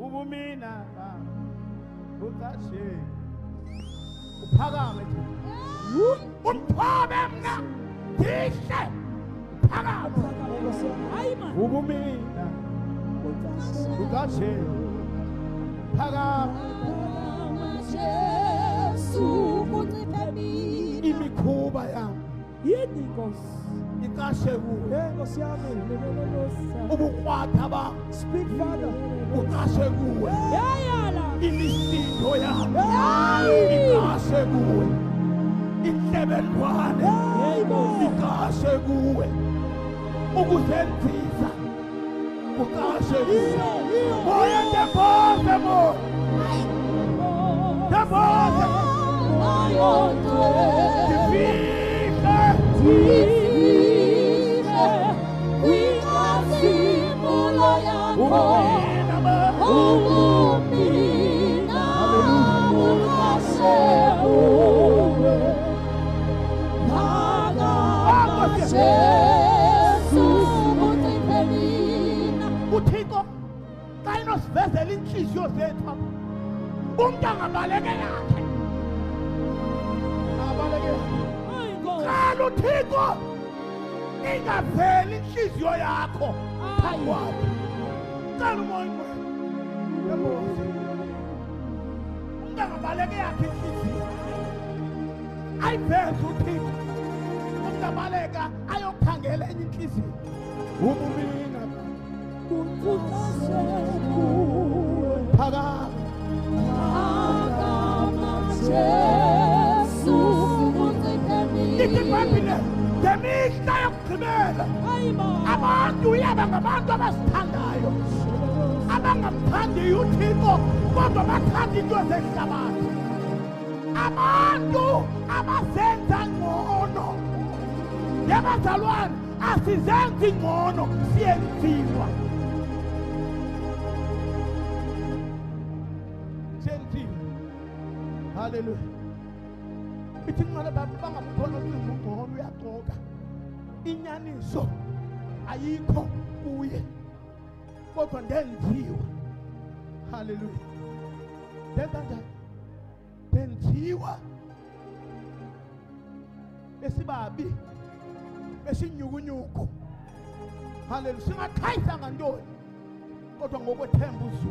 ubumina uqashe uphakame umthobe mna dihle phakame ubumina uqashe phakame imikhuba yami iqashe kuwe ubukwatha ba Speak, Father. uqashe kuwe imisindo yami iqashe kuwe inhlebelwane iqashe kuwe ukuzenzisa uqashe kuwe moya ndebose mo ndebose uThixo xa inosivezela inhliziyo zethu umuntu angabaleke yakhe qala uThixo ingaveli inhliziyo yakho phambi kwakhe qala umoya umuntu angabaleke yakhe inhliziyo ayiveze uThixo umuntu abaleka ayokhangela enye inhliziyo ubumina phakame ithi Bhayibhile ngemihla yokugqibela abantu uyaba ngabantu abasithandayo abangamthandiyo uThixo kodwa bathanda into zehlabathi abantu abazenza ngcono yabazalwane asizenzi ngcono siyenziwa haleluya ithi ngale bangamkhona ngcono uyaqoka inyaniso ayikho kuye kodwa ndenziwa haleluya ndenza njani ndenziwa besibabi besinyukunyuku haleluya singakhayisa ngantoni kodwa ngokwethemba uzulu